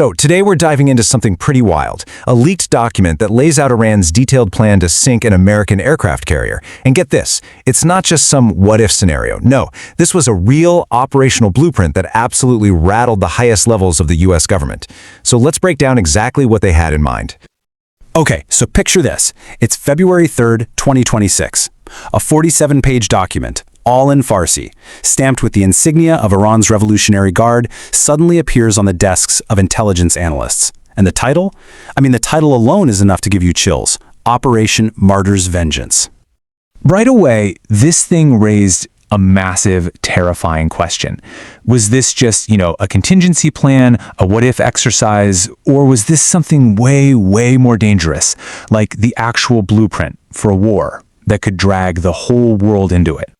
So today we're diving into something pretty wild, a leaked document that lays out Iran's detailed plan to sink an American aircraft carrier. And get this, it's not just some what-if scenario. No, this was a real operational blueprint that absolutely rattled the highest levels of the US government. So let's break down exactly what they had in mind. Okay, so picture this. It's February 3rd, 2026. A 47-page document, all in Farsi, stamped with the insignia of Iran's Revolutionary Guard, suddenly appears on the desks of intelligence analysts. And the title? I mean, the title alone is enough to give you chills. Operation Martyr's Vengeance. Right away, this thing raised a massive, terrifying question. Was this just, a contingency plan, a what-if exercise, or was this something way, way more dangerous, like the actual blueprint for a war that could drag the whole world into it?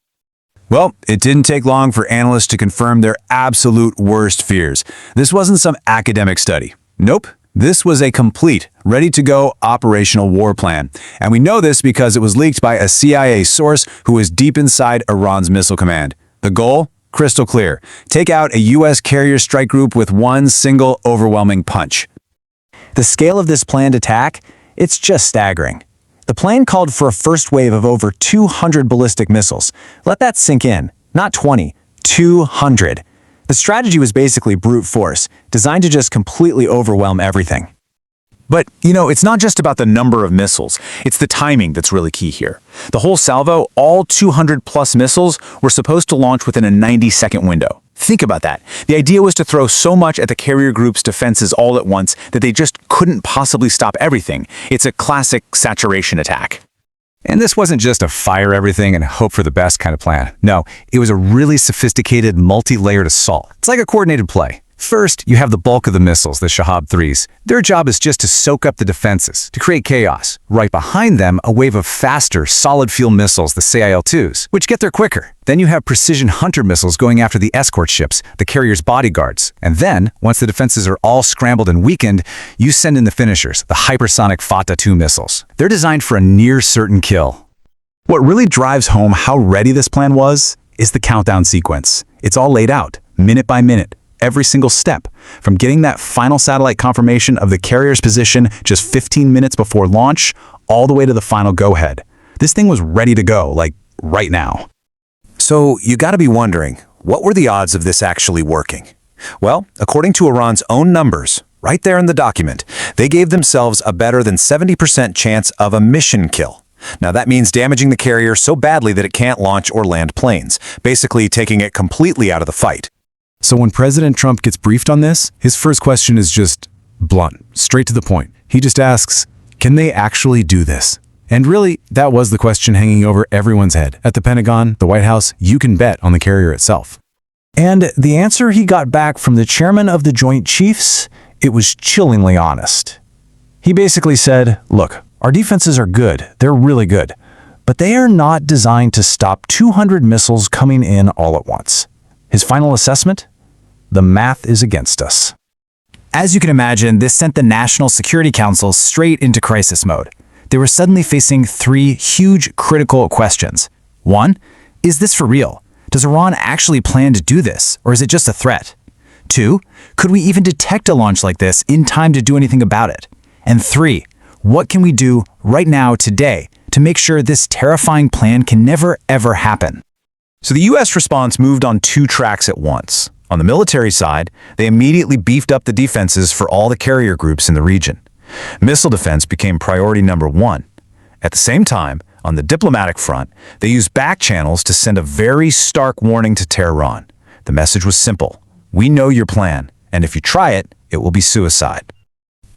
Well, it didn't take long for analysts to confirm their absolute worst fears. This wasn't some academic study. Nope. This was a complete, ready-to-go operational war plan. And we know this because it was leaked by a CIA source who is deep inside Iran's missile command. The goal? Crystal clear. Take out a US carrier strike group with one single overwhelming punch. The scale of this planned attack? It's just staggering. The plan called for a first wave of over 200 ballistic missiles. Let that sink in. Not 20, 200. The strategy was basically brute force, designed to just completely overwhelm everything. But, it's not just about the number of missiles. It's the timing that's really key here. The whole salvo, all 200-plus missiles, were supposed to launch within a 90-second window. Think about that. The idea was to throw so much at the carrier group's defenses all at once that they just couldn't possibly stop everything. It's a classic saturation attack. And this wasn't just a fire everything and hope for the best kind of plan. No, it was a really sophisticated, multi-layered assault. It's like a coordinated play. First, you have the bulk of the missiles, the Shahab 3s. Their job is just to soak up the defenses, to create chaos. Right behind them, a wave of faster, solid-fuel missiles, the SIL-2s, which get there quicker. Then you have precision hunter missiles going after the escort ships, the carrier's bodyguards. And then, once the defenses are all scrambled and weakened, you send in the finishers, the hypersonic Fatah 2 missiles. They're designed for a near-certain kill. What really drives home how ready this plan was is the countdown sequence. It's all laid out, minute by minute. Every single step, from getting that final satellite confirmation of the carrier's position just 15 minutes before launch, all the way to the final go-ahead. This thing was ready to go, like, right now. So you gotta be wondering, what were the odds of this actually working? Well, according to Iran's own numbers, right there in the document, they gave themselves a better than 70% chance of a mission kill. Now that means damaging the carrier so badly that it can't launch or land planes, basically taking it completely out of the fight. So when President Trump gets briefed on this, his first question is just blunt, straight to the point. He just asks, can they actually do this? And really, that was the question hanging over everyone's head. At the Pentagon, the White House, you can bet on the carrier itself. And the answer he got back from the chairman of the Joint Chiefs, it was chillingly honest. He basically said, look, our defenses are good, they're really good, but they are not designed to stop 200 missiles coming in all at once. His final assessment? The math is against us. As you can imagine, this sent the National Security Council straight into crisis mode. They were suddenly facing three huge critical questions. One, is this for real? Does Iran actually plan to do this, or is it just a threat? Two, could we even detect a launch like this in time to do anything about it? And three, what can we do right now, today, to make sure this terrifying plan can never, ever happen? So the US response moved on two tracks at once. On the military side, they immediately beefed up the defenses for all the carrier groups in the region. Missile defense became priority number one. At the same time, on the diplomatic front, they used back channels to send a very stark warning to Tehran. The message was simple. We know your plan, and if you try it, it will be suicide.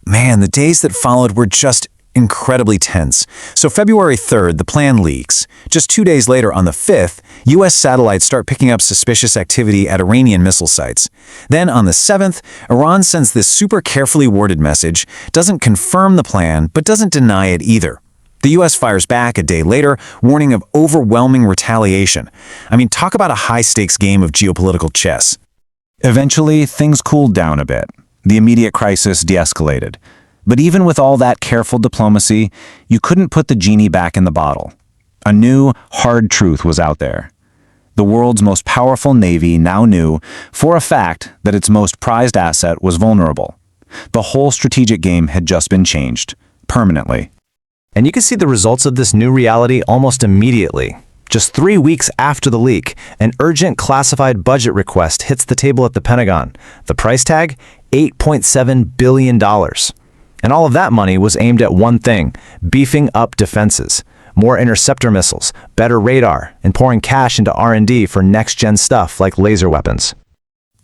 Man, the days that followed were just incredibly tense. So February 3rd, the plan leaks. Just 2 days later, on the 5th, US satellites start picking up suspicious activity at Iranian missile sites. Then on the 7th, Iran sends this super carefully worded message, doesn't confirm the plan, but doesn't deny it either. The US fires back a day later, warning of overwhelming retaliation. I mean, talk about a high-stakes game of geopolitical chess. Eventually, things cooled down a bit. The immediate crisis de-escalated. But even with all that careful diplomacy, you couldn't put the genie back in the bottle. A new, hard truth was out there. The world's most powerful navy now knew, for a fact, that its most prized asset was vulnerable. The whole strategic game had just been changed, permanently. And you can see the results of this new reality almost immediately. Just 3 weeks after the leak, an urgent classified budget request hits the table at the Pentagon. The price tag? $8.7 billion. And all of that money was aimed at one thing: beefing up defenses. More interceptor missiles, better radar, and pouring cash into R&D for next-gen stuff like laser weapons.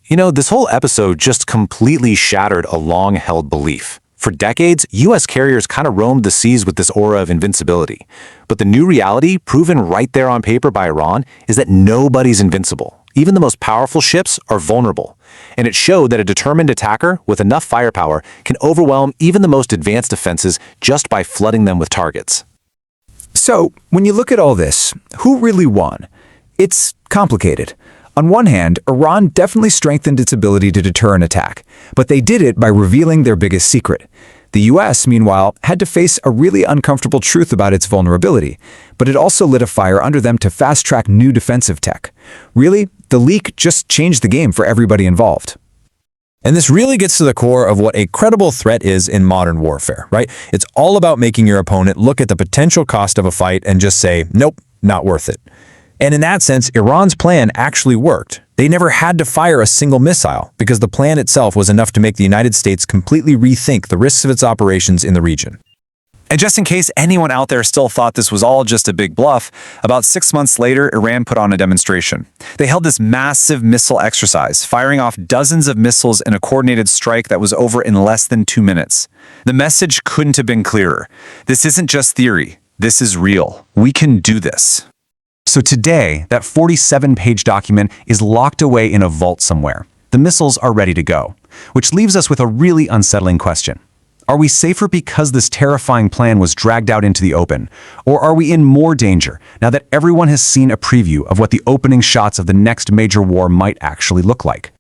You know, this whole episode just completely shattered a long-held belief. For decades, U.S. carriers kind of roamed the seas with this aura of invincibility. But the new reality, proven right there on paper by Iran, is that nobody's invincible. Even the most powerful ships are vulnerable. And it showed that a determined attacker with enough firepower can overwhelm even the most advanced defenses just by flooding them with targets. So, when you look at all this, who really won? It's complicated. On one hand, Iran definitely strengthened its ability to deter an attack, but they did it by revealing their biggest secret. The US, meanwhile, had to face a really uncomfortable truth about its vulnerability, but it also lit a fire under them to fast-track new defensive tech. Really, the leak just changed the game for everybody involved. And this really gets to the core of what a credible threat is in modern warfare, right? It's all about making your opponent look at the potential cost of a fight and just say, nope, not worth it. And in that sense, Iran's plan actually worked. They never had to fire a single missile because the plan itself was enough to make the United States completely rethink the risks of its operations in the region. And just in case anyone out there still thought this was all just a big bluff, about 6 months later, Iran put on a demonstration. They held this massive missile exercise, firing off dozens of missiles in a coordinated strike that was over in less than 2 minutes. The message couldn't have been clearer. This isn't just theory. This is real. We can do this. So today, that 47-page document is locked away in a vault somewhere. The missiles are ready to go, which leaves us with a really unsettling question. Are we safer because this terrifying plan was dragged out into the open? Or are we in more danger now that everyone has seen a preview of what the opening shots of the next major war might actually look like?